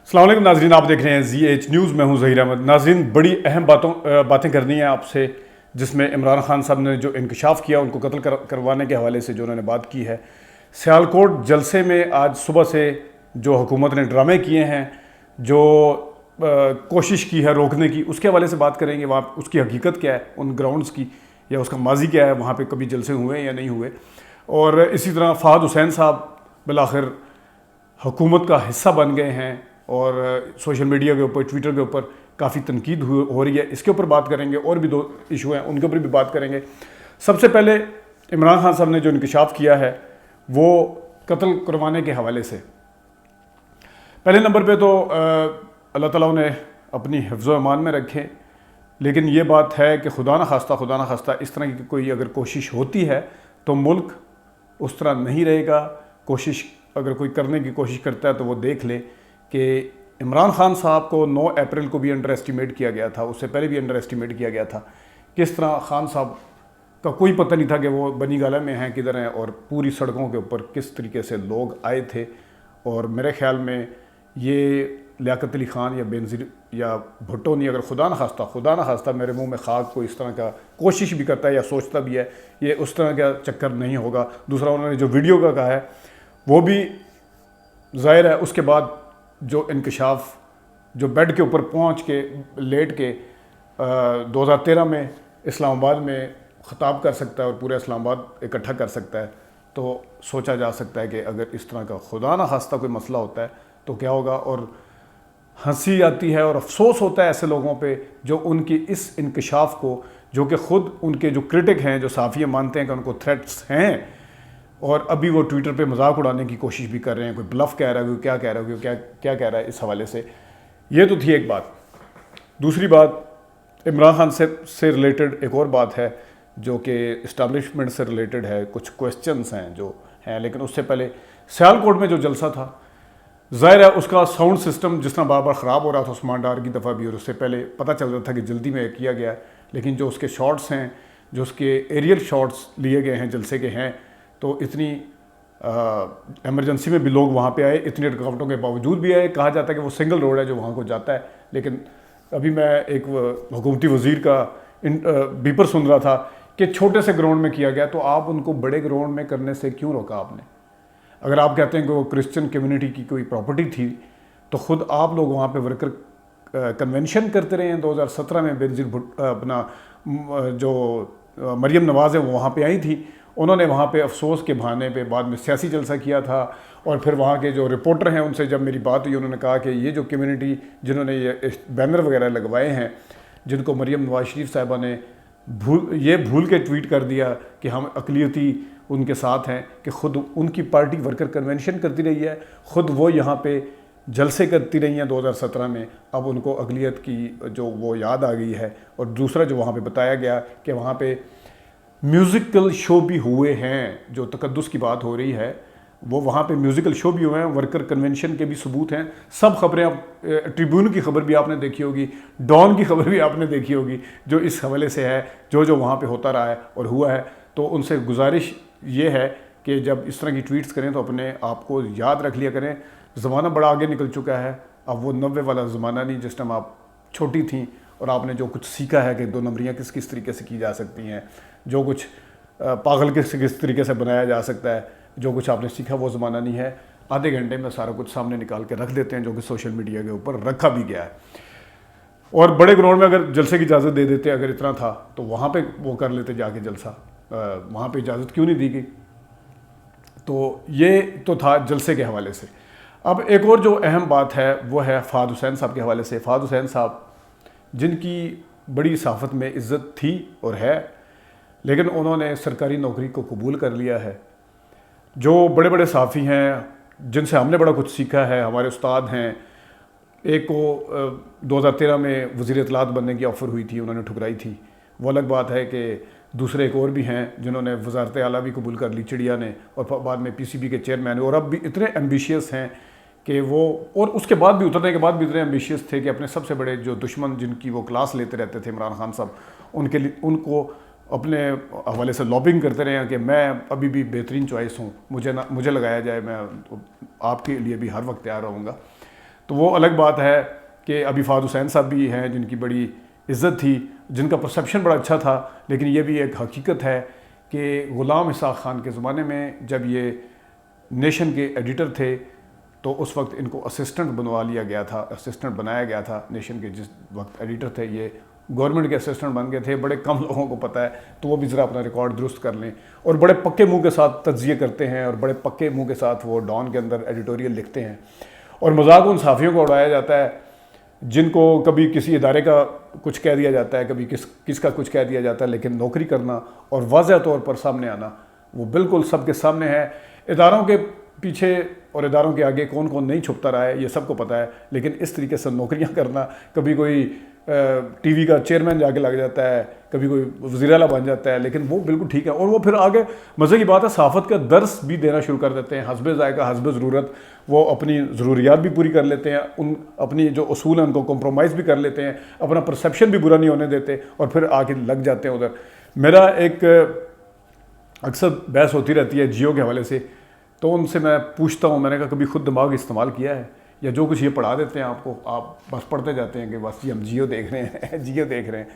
السلام علیکم ناظرین، آپ دیکھ رہے ہیں زی ایچ نیوز. میں ہوں ظہیر احمد. ناظرین، بڑی اہم باتیں کرنی ہیں آپ سے، جس میں عمران خان صاحب نے جو انکشاف کیا ان کو قتل کروانے کے حوالے سے جو انہوں نے بات کی ہے. سیالکوٹ جلسے میں آج صبح سے جو حکومت نے ڈرامے کیے ہیں، جو کوشش کی ہے روکنے کی، اس کے حوالے سے بات کریں گے. وہاں اس کی حقیقت کیا ہے، ان گراؤنڈز کی، یا اس کا ماضی کیا ہے، وہاں پہ کبھی جلسے ہوئے یا نہیں ہوئے. اور اسی طرح فہد حسین صاحب بالآخر حکومت کا حصہ بن گئے ہیں، اور سوشل میڈیا کے اوپر، ٹویٹر کے اوپر کافی تنقید ہو رہی ہے. اس کے اوپر بات کریں گے. اور بھی 2 ایشو ہیں، ان کے اوپر بھی بات کریں گے. سب سے پہلے عمران خان صاحب نے جو انکشاف کیا ہے وہ قتل کروانے کے حوالے سے. پہلے نمبر پہ تو اللہ تعالیٰ نے اپنی حفظ و امان میں رکھے، لیکن یہ بات ہے کہ خدا نہ خواستہ اس طرح کی کوئی اگر کوشش ہوتی ہے تو ملک اس طرح نہیں رہے گا. کوشش اگر کوئی کرنے کی کوشش کرتا ہے تو وہ دیکھ لے کہ عمران خان صاحب کو 9 اپریل کو بھی انڈر ایسٹیمیٹ کیا گیا تھا، اس سے پہلے بھی انڈر ایسٹیمیٹ کیا گیا تھا. کس طرح خان صاحب کا کوئی پتہ نہیں تھا کہ وہ بنی گالہ میں ہیں، کدھر ہیں، اور پوری سڑکوں کے اوپر کس طریقے سے لوگ آئے تھے. اور میرے خیال میں یہ لیاقت علی خان یا بینظیر یا بھٹو نہیں، اگر خدا نہ خواستہ میرے منہ میں خاک کو اس طرح کا کوشش بھی کرتا ہے یا سوچتا بھی ہے، یہ اس طرح کا چکر نہیں ہوگا. دوسرا انہوں نے جو ویڈیو کا کہا ہے وہ بھی ظاہر ہے. اس کے بعد جو انکشاف، جو بیڈ کے اوپر پہنچ کے لیٹ کے 2013 میں اسلام آباد میں خطاب کر سکتا ہے اور پورا اسلام آباد اکٹھا کر سکتا ہے، تو سوچا جا سکتا ہے کہ اگر اس طرح کا خدا نہ خواستہ کوئی مسئلہ ہوتا ہے تو کیا ہوگا. اور ہنسی آتی ہے اور افسوس ہوتا ہے ایسے لوگوں پہ جو ان کی اس انکشاف کو، جو کہ خود ان کے جو کرٹک ہیں، جو صحافی مانتے ہیں کہ ان کو تھریٹس ہیں، اور ابھی وہ ٹویٹر پہ مذاق اڑانے کی کوشش بھی کر رہے ہیں. کوئی بلف کہہ رہا ہے، کوئی کیا کہہ رہا ہے، کوئی کیا کہہ رہا ہے. اس حوالے سے یہ تو تھی ایک بات. دوسری بات عمران خان سے ریلیٹڈ ایک اور بات ہے جو کہ اسٹیبلشمنٹ سے ریلیٹڈ ہے. کچھ کویسچنس ہیں جو ہیں، لیکن اس سے پہلے سیالکوٹ میں جو جلسہ تھا، ظاہر ہے اس کا ساؤنڈ سسٹم جس طرح بار بار خراب ہو رہا تھا عثمان ڈار کی دفعہ بھی، اور اس سے پہلے پتہ چل رہا تھا کہ جلدی میں کیا گیا ہے، لیکن جو اس کے شارٹس ہیں، جو اس کے ایریل شارٹس لیے گئے ہیں جلسے کے ہیں، تو اتنی ایمرجنسی میں بھی لوگ وہاں پہ آئے، اتنی رکاوٹوں کے باوجود بھی آئے. کہا جاتا ہے کہ وہ سنگل روڈ ہے جو وہاں کو جاتا ہے، لیکن ابھی میں ایک حکومتی وزیر کا بیپر سن رہا تھا کہ چھوٹے سے گراؤنڈ میں کیا گیا، تو آپ ان کو بڑے گراؤنڈ میں کرنے سے کیوں روکا آپ نے؟ اگر آپ کہتے ہیں کہ وہ کرسچن کمیونٹی کی کوئی پراپرٹی تھی تو خود آپ لوگ وہاں پہ ورکر کنونشن کرتے رہے ہیں. 2017 میں بینظیر اپنا جو مریم نواز ہے وہ وہاں پہ آئی تھی، انہوں نے وہاں پہ افسوس کے بہانے پہ بعد میں سیاسی جلسہ کیا تھا. اور پھر وہاں کے جو رپورٹر ہیں ان سے جب میری بات ہوئی، انہوں نے کہا کہ یہ جو کمیونٹی جنہوں نے یہ بینر وغیرہ لگوائے ہیں، جن کو مریم نواز شریف صاحبہ نے بھول کے ٹویٹ کر دیا کہ ہم اقلیتی ان کے ساتھ ہیں، کہ خود ان کی پارٹی ورکر کنونشن کرتی رہی ہے، خود وہ یہاں پہ جلسے کرتی رہی ہیں 2017 میں. اب ان کو اقلیت کی جو وہ یاد آ گئی ہے. اور دوسرا جو وہاں پہ بتایا گیا کہ وہاں پہ میوزیکل شو بھی ہوئے ہیں، جو تقدس کی بات ہو رہی ہے، وہ وہاں پہ میوزیکل شو بھی ہوئے ہیں، ورکر کنونشن کے بھی ثبوت ہیں. سب خبریں، ٹریبیون کی خبر بھی آپ نے دیکھی ہوگی، ڈان کی خبر بھی آپ نے دیکھی ہوگی، جو اس حوالے سے ہے، جو وہاں پہ ہوتا رہا ہے اور ہوا ہے. تو ان سے گزارش یہ ہے کہ جب اس طرح کی ٹویٹس کریں تو اپنے آپ کو یاد رکھ لیا کریں. زمانہ بڑا آگے نکل چکا ہے، اب وہ 90 والا زمانہ نہیں جس ٹائم آپ چھوٹی تھیں اور آپ نے جو کچھ سیکھا ہے کہ 2 نمبریاں کس طریقے سے کی جا سکتی ہیں، جو کچھ پاگل کس طریقے سے بنایا جا سکتا ہے، جو کچھ آپ نے سیکھا وہ زمانہ نہیں ہے. آدھے گھنٹے میں سارا کچھ سامنے نکال کے رکھ دیتے ہیں، جو کہ سوشل میڈیا کے اوپر رکھا بھی گیا ہے. اور بڑے گراؤنڈ میں اگر جلسے کی اجازت دے دیتے، اگر اتنا تھا تو وہاں پہ وہ کر لیتے جا کے جلسہ، وہاں پہ اجازت کیوں نہیں دی گئی؟ تو یہ تو تھا جلسے کے حوالے سے. اب ایک اور جو اہم بات ہے وہ ہے فہد حسین صاحب کے حوالے سے. فہد حسین صاحب جن کی بڑی صحافت میں عزت تھی اور ہے، لیکن انہوں نے سرکاری نوکری کو قبول کر لیا ہے. جو بڑے بڑے صحافی ہیں جن سے ہم نے بڑا کچھ سیکھا ہے، ہمارے استاد ہیں، ایک کو 2013 میں وزیر اطلاعات بننے کی آفر ہوئی تھی، انہوں نے ٹھکرائی تھی. وہ الگ بات ہے کہ دوسرے ایک اور بھی ہیں جنہوں نے وزارت اعلیٰ بھی قبول کر لی، چڑیا نے، اور بعد میں پی سی بی کے چیئرمین، اور اب بھی اتنے ایمبیشیس ہیں کہ وہ، اور اس کے بعد بھی اترنے کے بعد بھی اتنے ایمبیشیس تھے کہ اپنے سب سے بڑے جو دشمن جن کی وہ کلاس لیتے رہتے تھے عمران خان صاحب، ان کو اپنے حوالے سے لابنگ کرتے رہے ہیں کہ میں ابھی بھی بہترین چوائس ہوں، مجھے لگایا جائے، میں آپ کے لیے بھی ہر وقت تیار رہوں گا. تو وہ الگ بات ہے کہ ابھی فہد حسین صاحب بھی ہیں جن کی بڑی عزت تھی، جن کا پرسیپشن بڑا اچھا تھا، لیکن یہ بھی ایک حقیقت ہے کہ غلام اسحاق خان کے زمانے میں جب یہ نیشن کے ایڈیٹر تھے تو اس وقت ان کو اسسٹنٹ بنوا لیا گیا تھا، اسسٹنٹ بنایا گیا تھا نیشن کے جس وقت ایڈیٹر تھے، یہ گورنمنٹ کے اسسٹنٹ بن گئے تھے، بڑے کم لوگوں کو پتہ ہے، تو وہ بھی ذرا اپنا ریکارڈ درست کر لیں، اور بڑے پکے منہ کے ساتھ تجزیے کرتے ہیں اور بڑے پکے منہ کے ساتھ وہ ڈان کے اندر ایڈیٹوریل لکھتے ہیں، اور مذاق ان صحافیوں کو اڑایا جاتا ہے جن کو کبھی کسی ادارے کا کچھ کہہ دیا جاتا ہے، کبھی کس کا کچھ کہہ دیا جاتا ہے، لیکن نوکری کرنا اور واضح طور پر سامنے آنا وہ بالکل سب کے سامنے ہے۔ اداروں کے پیچھے اور اداروں کے آگے کون کون نہیں چھپتا رہا ہے یہ سب کو پتہ ہے، لیکن اس طریقے سے نوکریاں کرنا، کبھی کوئی ٹی وی کا چیئرمین جا کے لگ جاتا ہے، کبھی کوئی وزیر اعلیٰ بن جاتا ہے، لیکن وہ بالکل ٹھیک ہے، اور وہ پھر آگے مزے کی بات ہے صحافت کا درس بھی دینا شروع کر دیتے ہیں، حسب ذائقہ حسب ضرورت، وہ اپنی ضروریات بھی پوری کر لیتے ہیں، اپنی جو اصول ہیں ان کو کمپرومائز بھی کر لیتے ہیں، اپنا پرسیپشن بھی برا نہیں ہونے دیتے، اور پھر آ کے لگ جاتے ہیں ادھر۔ میرا ایک اکثر بحث ہوتی رہتی ہے جیو کے حوالے سے، تو ان سے میں پوچھتا ہوں، میں نے کہا کبھی خود دماغ استعمال کیا ہے، یا جو کچھ یہ پڑھا دیتے ہیں آپ کو آپ بس پڑھتے جاتے ہیں کہ بس جی ہم جیو دیکھ رہے ہیں جیو دیکھ رہے ہیں۔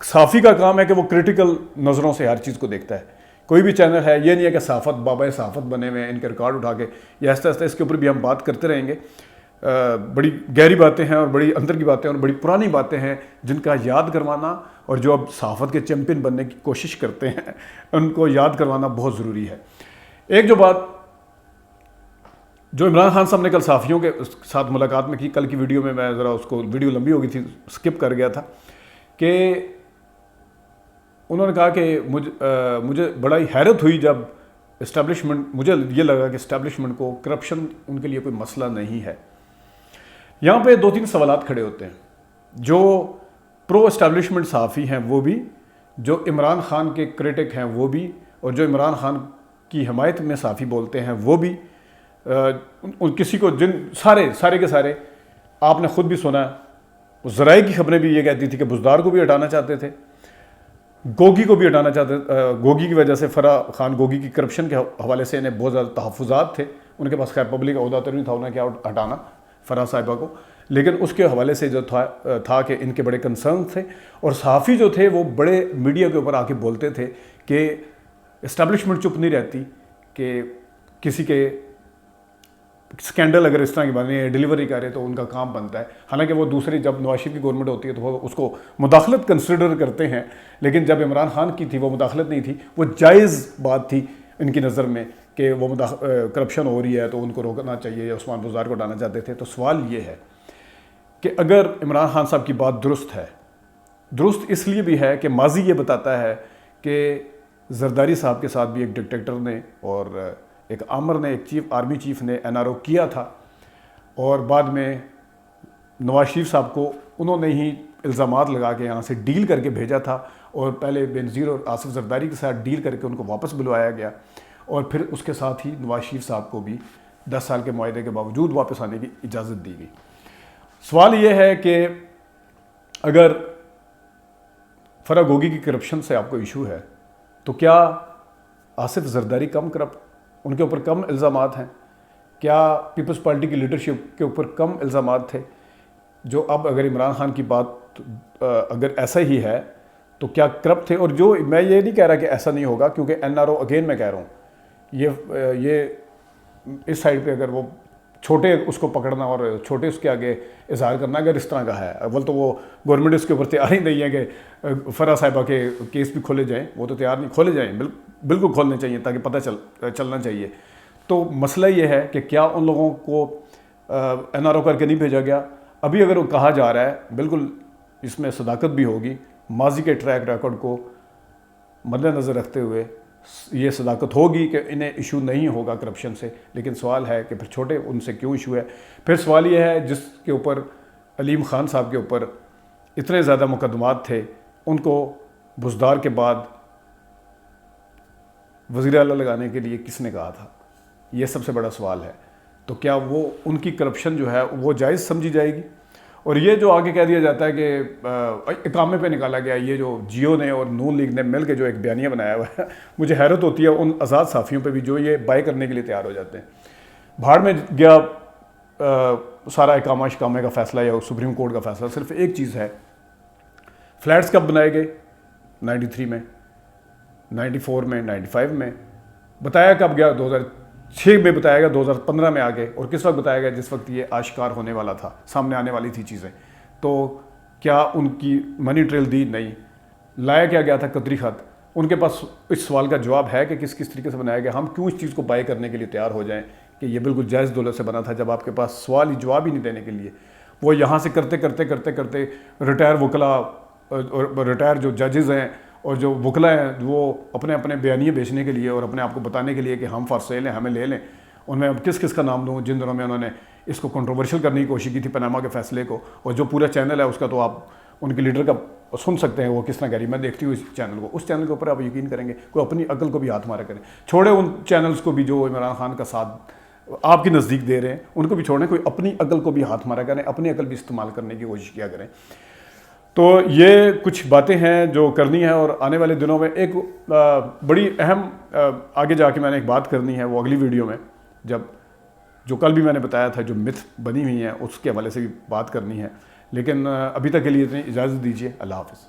صحافی کا کام ہے کہ وہ کرٹیکل نظروں سے ہر چیز کو دیکھتا ہے، کوئی بھی چینل ہے یہ نہیں ہے کہ صحافت بابا صحافت بنے ہوئے ہیں ان کے ریکارڈ اٹھا کے، یا آہستہ آہستہ اس کے اوپر بھی ہم بات کرتے رہیں گے۔ بڑی گہری باتیں ہیں اور بڑی اندر کی باتیں اور بڑی پرانی باتیں ہیں جن کا یاد کروانا، اور جو اب صحافت کے چیمپئن بننے کی کوشش کرتے ہیں ان کو یاد کروانا بہت ضروری ہے۔ ایک جو بات جو عمران خان صاحب نے کل صحافیوں کے ساتھ ملاقات میں کی، کل کی ویڈیو میں ذرا اس کو ویڈیو لمبی ہو گئی تھی سکپ کر گیا تھا، کہ انہوں نے کہا کہ مجھے بڑا ہی حیرت ہوئی جب اسٹیبلشمنٹ، مجھے یہ لگا کہ اسٹیبلشمنٹ کو کرپشن ان کے لیے کوئی مسئلہ نہیں ہے۔ یہاں پہ دو تین سوالات کھڑے ہوتے ہیں، جو پرو اسٹیبلشمنٹ صحافی ہیں وہ بھی، جو عمران خان کے کریٹک ہیں وہ بھی، اور جو عمران خان کی حمایت میں صحافی بولتے ہیں وہ بھی، کسی کو جن سارے کے سارے آپ نے خود بھی سنا، ذرائع کی خبریں بھی یہ کہتی تھی کہ بزدار کو بھی ہٹانا چاہتے تھے، گوگی کو بھی ہٹانا چاہتے، گوگی کی وجہ سے فرح خان گوگی کی کرپشن کے حوالے سے انہیں بہت زیادہ تحفظات تھے، ان کے پاس خیر پبلک عہدہ تو نہیں تھا انہیں کیا ہٹانا فرح صاحبہ کو، لیکن اس کے حوالے سے جو تھا کہ ان کے بڑے کنسرن تھے، اور صحافی جو تھے وہ بڑے میڈیا کے اوپر آ کے بولتے تھے کہ اسٹیبلشمنٹ چپ نہیں رہتی، کہ کسی کے سکینڈل اگر اس طرح کی باتیں ڈیلیوری کرے تو ان کا کام بنتا ہے، حالانکہ وہ دوسری جب نواز شریف کی گورنمنٹ ہوتی ہے تو وہ اس کو مداخلت کنسیڈر کرتے ہیں، لیکن جب عمران خان کی تھی وہ مداخلت نہیں تھی، وہ جائز بات تھی ان کی نظر میں کہ وہ کرپشن ہو رہی ہے تو ان کو روکنا چاہیے، یا عثمان بزدار کو ہٹانا چاہتے تھے۔ تو سوال یہ ہے کہ اگر عمران خان صاحب کی بات درست ہے، درست اس لیے بھی ہے کہ ماضی یہ بتاتا ہے کہ زرداری صاحب کے ساتھ بھی ایک ڈکٹیٹر نے اور ایک آمر نے، ایک آرمی چیف نے NRO کیا تھا، اور بعد میں نواز شریف صاحب کو انہوں نے ہی الزامات لگا کے یہاں سے ڈیل کر کے بھیجا تھا، اور پہلے بینظیر اور آصف زرداری کے ساتھ ڈیل کر کے ان کو واپس بلوایا گیا، اور پھر اس کے ساتھ ہی نواز شریف صاحب کو بھی 10 سال کے معاہدے کے باوجود واپس آنے کی اجازت دی گئی۔ سوال یہ ہے کہ اگر فرح گوگی کی کرپشن سے آپ کو ایشو ہے تو کیا آصف زرداری کم کرپٹ، ان کے اوپر کم الزامات ہیں؟ کیا پیپلز پارٹی کی لیڈرشپ کے اوپر کم الزامات تھے؟ جو اب اگر عمران خان کی بات اگر ایسا ہی ہے تو کیا کرپٹ تھے؟ اور جو میں یہ نہیں کہہ رہا کہ ایسا نہیں ہوگا، کیونکہ NRO اگین میں کہہ رہا ہوں، یہ اس سائڈ پہ اگر وہ چھوٹے اس کو پکڑنا اور چھوٹے اس کے آگے اظہار کرنا اگر اس طرح کا ہے، اول تو وہ گورنمنٹ اس کے اوپر تیار ہی نہیں ہے کہ فرح صاحبہ کے کیس بھی کھولے جائیں، وہ تو تیار نہیں، کھولے جائیں، بالکل کھولنے چاہیے تاکہ پتہ چلنا چاہیے۔ تو مسئلہ یہ ہے کہ کیا ان لوگوں کو NRO کر کے نہیں بھیجا گیا؟ ابھی اگر وہ کہا جا رہا ہے، بالکل اس میں صداقت بھی ہوگی، ماضی کے ٹریک ریکارڈ کو مد نظر رکھتے ہوئے یہ صداقت ہوگی کہ انہیں ایشو نہیں ہوگا کرپشن سے، لیکن سوال ہے کہ پھر چھوٹے ان سے کیوں ایشو ہے؟ پھر سوال یہ ہے جس کے اوپر علیم خان صاحب کے اوپر اتنے زیادہ مقدمات تھے، ان کو بزدار کے بعد وزیر اعلیٰ لگانے کے لیے کس نے کہا تھا؟ یہ سب سے بڑا سوال ہے۔ تو کیا وہ ان کی کرپشن جو ہے وہ جائز سمجھی جائے گی؟ اور یہ جو آگے کہہ دیا جاتا ہے کہ اقامے پہ نکالا گیا، یہ جو جیو نے اور نون لیگ نے مل کے جو ایک بیانیہ بنایا ہوا ہے، مجھے حیرت ہوتی ہے ان آزاد صحافیوں پہ بھی جو یہ بائی کرنے کے لیے تیار ہو جاتے ہیں۔ بھاڑ میں گیا سارا اقامہ شکامے کا فیصلہ یا سپریم کورٹ کا فیصلہ، صرف ایک چیز ہے، فلیٹس کب بنائے گئے؟ 93 میں، 94 میں، 95 میں، بتایا کب گیا؟ 2006 میں بتایا گیا، 2015 میں آگے، اور کس وقت بتایا گیا؟ جس وقت یہ آشکار ہونے والا تھا، سامنے آنے والی تھی چیزیں۔ تو کیا ان کی منی ٹریل دی؟ نہیں۔ لایا کیا گیا تھا؟ قطری خط۔ ان کے پاس اس سوال کا جواب ہے کہ کس طریقے سے بنایا گیا؟ ہم کیوں اس چیز کو بائی کرنے کے لیے تیار ہو جائیں کہ یہ بالکل جائز دولت سے بنا تھا، جب آپ کے پاس سوال ہی جواب ہی نہیں دینے کے لیے؟ وہ یہاں سے کرتے کرتے کرتے کرتے ریٹائر وکلا، ریٹائر جو ججز ہیں اور جو وکلا ہیں، وہ اپنے اپنے بیانیے بیچنے کے لیے اور اپنے آپ کو بتانے کے لیے کہ ہم فار سیل ہیں، ہمیں لے لیں۔ ان میں اب کس کا نام دوں؟ جن دنوں میں انہوں نے اس کو کنٹروورشل کرنے کی کوشش کی تھی، پاناما کے فیصلے کو، اور جو پورا چینل ہے اس کا تو آپ ان کے لیڈر کا سن سکتے ہیں وہ کس طرح کہہ رہی ہے۔ میں دیکھتی ہوں اس چینل کو، اس چینل کے اوپر آپ یقین کریں گے کوئی اپنی عقل کو بھی ہاتھ مارا کریں، چھوڑے ان چینلز کو بھی جو عمران خان کا ساتھ آپ کے نزدیک دے رہے ہیں، ان کو بھی چھوڑیں، کوئی اپنی عقل کو بھی ہاتھ مارا کریں، اپنی عقل بھی استعمال کرنے کی کوشش کیا کریں۔ تو یہ کچھ باتیں ہیں جو کرنی ہیں، اور آنے والے دنوں میں ایک بڑی اہم آگے جا کے میں نے ایک بات کرنی ہے، وہ اگلی ویڈیو میں، جب جو کل بھی میں نے بتایا تھا جو متھ بنی ہوئی ہیں اس کے حوالے سے بھی بات کرنی ہے، لیکن ابھی تک کے لیے اتنی اجازت دیجیے۔ اللہ حافظ۔